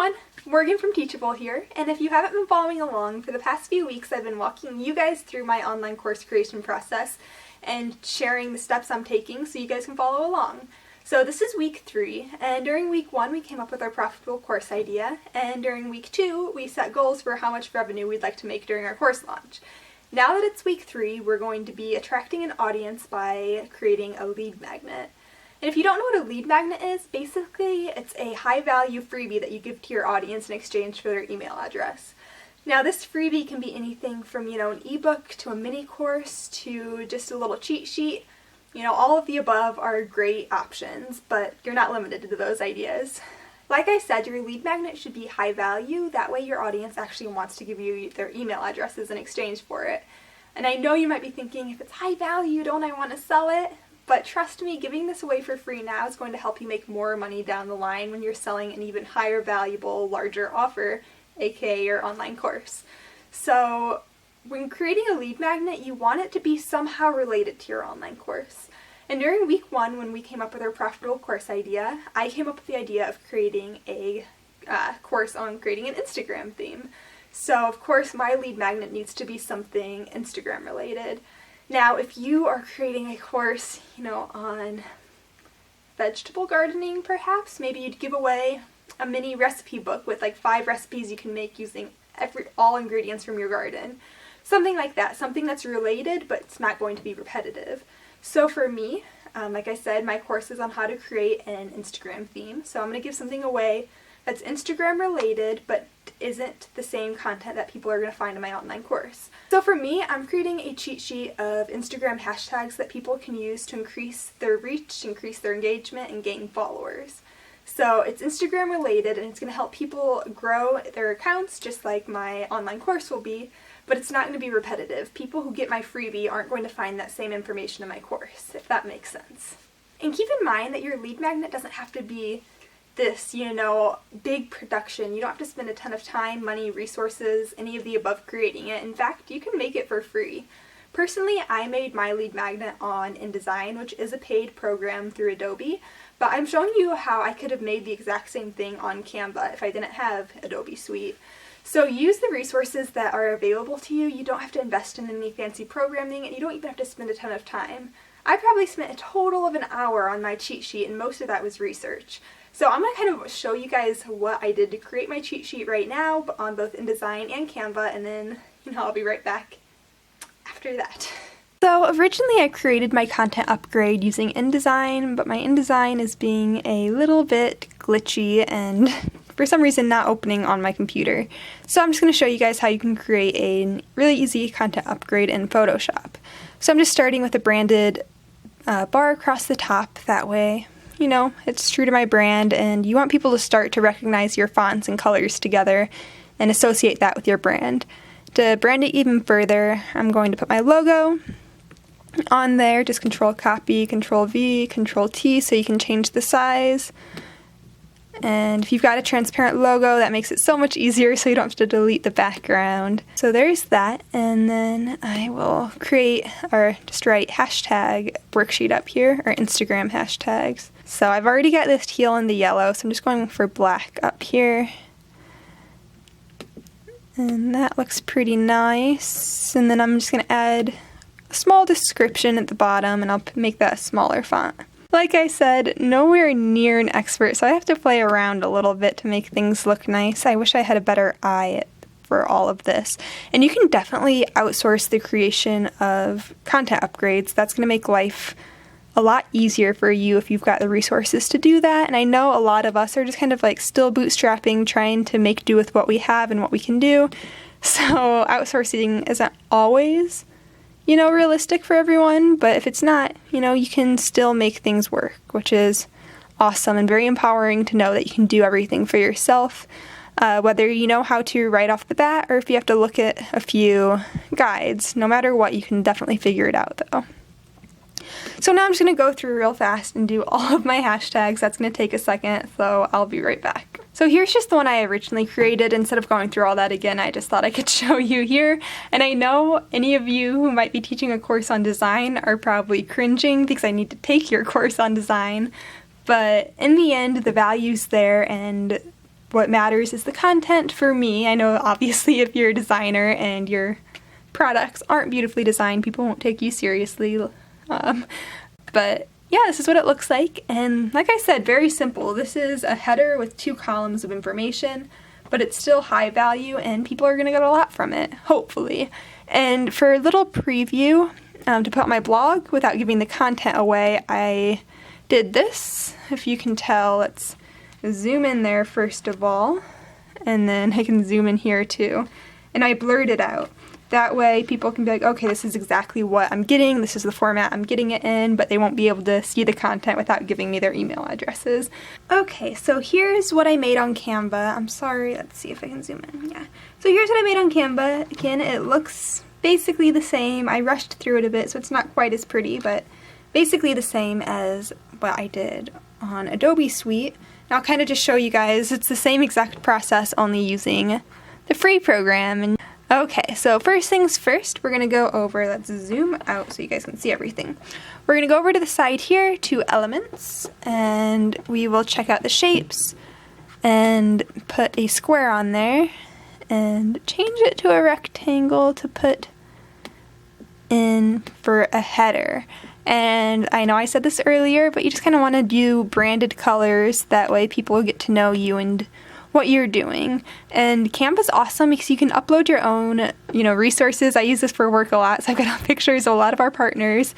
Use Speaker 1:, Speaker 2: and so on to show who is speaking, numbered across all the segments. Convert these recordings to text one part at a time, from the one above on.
Speaker 1: everyone, Morgan from Teachable here, and if you haven't been following along, for the past few weeks I've been walking you guys through my online course creation process and sharing the steps I'm taking so you guys can follow along. So this is week 3, and during week 1 we came up with our profitable course idea, and during week 2 we set goals for how much revenue we'd like to make during our course launch. Now that it's week 3, we're going to be attracting an audience by creating a lead magnet. And if you don't know what a lead magnet is, basically it's a high-value freebie that you give to your audience in exchange for their email address. Now this freebie can be anything from, an ebook to a mini course to just a little cheat sheet. All of the above are great options, but you're not limited to those ideas. Like I said, your lead magnet should be high value, that way your audience actually wants to give you their email addresses in exchange for it. And I know you might be thinking, if it's high value, don't I want to sell it? But trust me, giving this away for free now is going to help you make more money down the line when you're selling an even higher valuable, larger offer, aka your online course. So when creating a lead magnet, you want it to be somehow related to your online course. And during week 1, when we came up with our profitable course idea, I came up with the idea of creating a course on creating an Instagram theme. So of course my lead magnet needs to be something Instagram related. Now, if you are creating a course, on vegetable gardening perhaps, maybe you'd give away a mini recipe book with like 5 recipes you can make using all ingredients from your garden. Something like that, something that's related but it's not going to be repetitive. So for me, like I said, my course is on how to create an Instagram theme. So I'm going to give something away that's Instagram related but isn't the same content that people are going to find in my online course. So for me, I'm creating a cheat sheet of Instagram hashtags that people can use to increase their reach, increase their engagement, and gain followers. So it's Instagram related and it's going to help people grow their accounts just like my online course will be, but it's not going to be repetitive. People who get my freebie aren't going to find that same information in my course, if that makes sense. And keep in mind that your lead magnet doesn't have to be this, big production. You don't have to spend a ton of time, money, resources, any of the above creating it. In fact, you can make it for free. Personally, I made my lead magnet on InDesign, which is a paid program through Adobe, but I'm showing you how I could have made the exact same thing on Canva if I didn't have Adobe Suite. So use the resources that are available to you. You don't have to invest in any fancy programming, and you don't even have to spend a ton of time. I probably spent a total of an hour on my cheat sheet, and most of that was research. So I'm going to kind of show you guys what I did to create my cheat sheet right now on both InDesign and Canva, and then I'll be right back after that. So originally I created my content upgrade using InDesign, but my InDesign is being a little bit glitchy and for some reason not opening on my computer. So I'm just going to show you guys how you can create a really easy content upgrade in Photoshop. So I'm just starting with a branded bar across the top, that way it's true to my brand, and you want people to start to recognize your fonts and colors together and associate that with your brand. To brand it even further, I'm going to put my logo on there, just Control Copy, Control V, Control T so you can change the size. And if you've got a transparent logo, that makes it so much easier so you don't have to delete the background. So there's that, and then I will create, or just write hashtag worksheet up here, or Instagram hashtags. So I've already got this teal and the yellow, so I'm just going for black up here. And that looks pretty nice. And then I'm just going to add a small description at the bottom, and I'll make that a smaller font. Like I said, nowhere near an expert, so I have to play around a little bit to make things look nice. I wish I had a better eye for all of this. And you can definitely outsource the creation of content upgrades. That's going to make life a lot easier for you if you've got the resources to do that. And I know a lot of us are just kind of like still bootstrapping, trying to make do with what we have and what we can do. So outsourcing isn't always realistic for everyone, but if it's not, you can still make things work, which is awesome and very empowering to know that you can do everything for yourself, whether you know how to right off the bat or if you have to look at a few guides. No matter what, you can definitely figure it out though. So now I'm just going to go through real fast and do all of my hashtags. That's going to take a second, so I'll be right back. So here's just the one I originally created. Instead of going through all that again, I just thought I could show you here. And I know any of you who might be teaching a course on design are probably cringing because I need to take your course on design. But in the end, the value's there, and what matters is the content for me. I know obviously if you're a designer and your products aren't beautifully designed, people won't take you seriously. But yeah, this is what it looks like. And like I said, very simple. This is a header with 2 columns of information, but it's still high value and people are going to get a lot from it, hopefully. And for a little preview to put on my blog without giving the content away, I did this. If you can tell, let's zoom in there first of all, and then I can zoom in here too. And I blurred it out. That way people can be like, okay, this is exactly what I'm getting, this is the format I'm getting it in, but they won't be able to see the content without giving me their email addresses. Okay, so here's what I made on Canva. I'm sorry, let's see if I can zoom in. Yeah. So here's what I made on Canva. Again, it looks basically the same. I rushed through it a bit, so it's not quite as pretty, but basically the same as what I did on Adobe Suite. And I'll kind of just show you guys, it's the same exact process, only using the free program. And okay, so first things first, we're going to go over, let's zoom out so you guys can see everything. We're going to go over to the side here to Elements, and we will check out the shapes and put a square on there and change it to a rectangle to put in for a header. And I know I said this earlier, but you just kind of want to do branded colors, that way people will get to know you and what you're doing. And Canva's awesome because you can upload your own, resources. I use this for work a lot, so I've got pictures of a lot of our partners.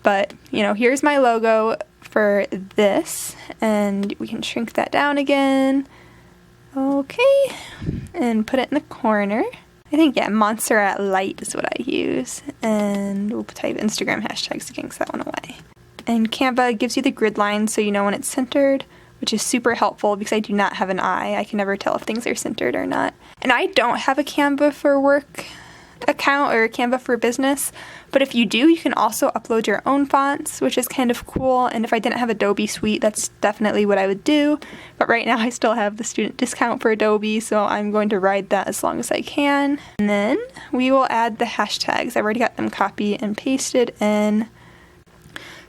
Speaker 1: But, here's my logo for this, and we can shrink that down again. Okay, and put it in the corner. I think, Montserrat Light is what I use. And we'll type Instagram hashtags again, that one away. And Canva gives you the grid line so you know when it's centered, which is super helpful because I do not have an eye. I can never tell if things are centered or not. And I don't have a Canva for work account or a Canva for business, but if you do, you can also upload your own fonts, which is kind of cool. And if I didn't have Adobe Suite, that's definitely what I would do. But right now I still have the student discount for Adobe, so I'm going to ride that as long as I can. And then we will add the hashtags. I've already got them copied and pasted in.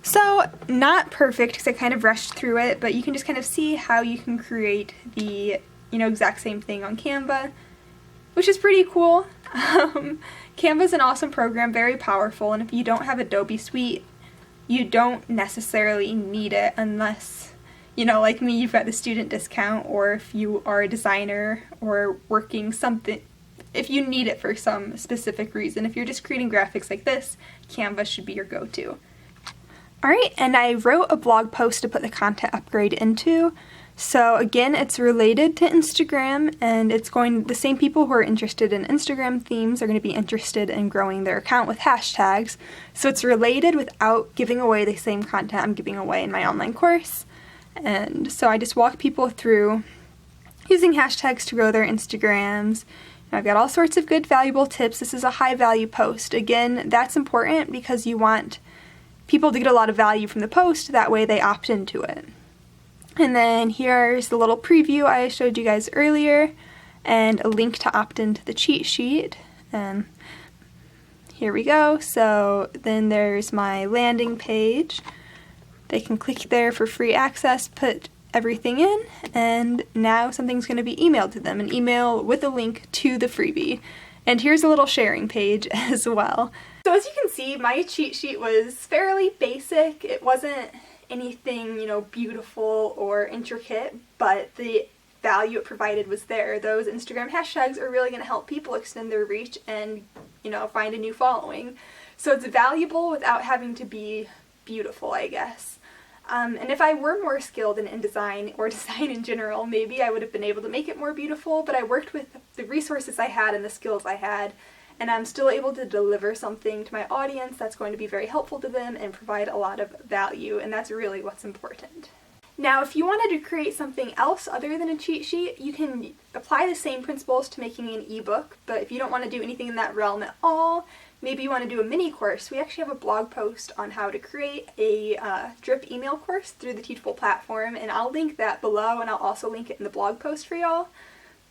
Speaker 1: So, not perfect because I kind of rushed through it, but you can just kind of see how you can create the, exact same thing on Canva, which is pretty cool. Canva's an awesome program, very powerful, and if you don't have Adobe Suite, you don't necessarily need it unless, like me, you've got the student discount, or if you are a designer or working something, if you need it for some specific reason. If you're just creating graphics like this, Canva should be your go-to. Alright, and I wrote a blog post to put the content upgrade into. So again, it's related to Instagram, and the same people who are interested in Instagram themes are going to be interested in growing their account with hashtags. So it's related without giving away the same content I'm giving away in my online course. And so I just walk people through using hashtags to grow their Instagrams. And I've got all sorts of good, valuable tips. This is a high value post. Again, that's important because you want people to get a lot of value from the post, that way they opt into it. And then here's the little preview I showed you guys earlier, and a link to opt into the cheat sheet. And here we go. So then there's my landing page. They can click there for free access, put everything in, and now something's going to be emailed to them, an email with a link to the freebie. And here's a little sharing page as well. So as you can see, my cheat sheet was fairly basic. It wasn't anything, beautiful or intricate, but the value it provided was there. Those Instagram hashtags are really going to help people extend their reach and, find a new following. So it's valuable without having to be beautiful, I guess. And if I were more skilled in InDesign or design in general, maybe I would have been able to make it more beautiful, but I worked with the resources I had and the skills I had, and I'm still able to deliver something to my audience that's going to be very helpful to them and provide a lot of value, and that's really what's important. Now, if you wanted to create something else other than a cheat sheet, you can apply the same principles to making an ebook, but if you don't want to do anything in that realm at all, maybe you want to do a mini course. We actually have a blog post on how to create a drip email course through the Teachable platform, and I'll link that below, and I'll also link it in the blog post for y'all.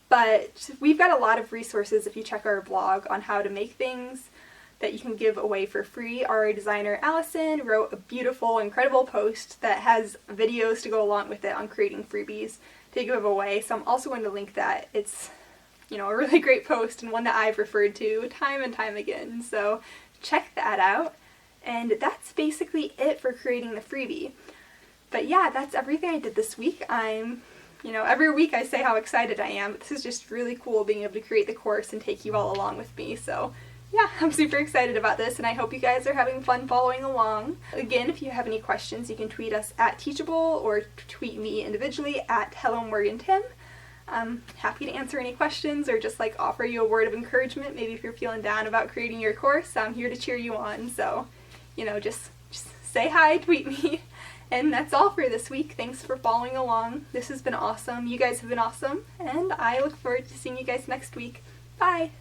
Speaker 1: But we've got a lot of resources if you check our blog on how to make things that you can give away for free. Our designer Allison wrote a beautiful, incredible post that has videos to go along with it on creating freebies to give away. So I'm also going to link that. It's, you know, a really great post and one that I've referred to time and time again. So check that out. And that's basically it for creating the freebie. But yeah, that's everything I did this week. You know, every week I say how excited I am, but this is just really cool being able to create the course and take you all along with me. So yeah, I'm super excited about this, and I hope you guys are having fun following along. Again, if you have any questions, you can tweet us at Teachable or tweet me individually at HelloMorganTim. I'm happy to answer any questions or just like offer you a word of encouragement. Maybe if you're feeling down about creating your course, I'm here to cheer you on. So, you know, just say hi, tweet me. And that's all for this week. Thanks for following along. This has been awesome. You guys have been awesome. And I look forward to seeing you guys next week. Bye!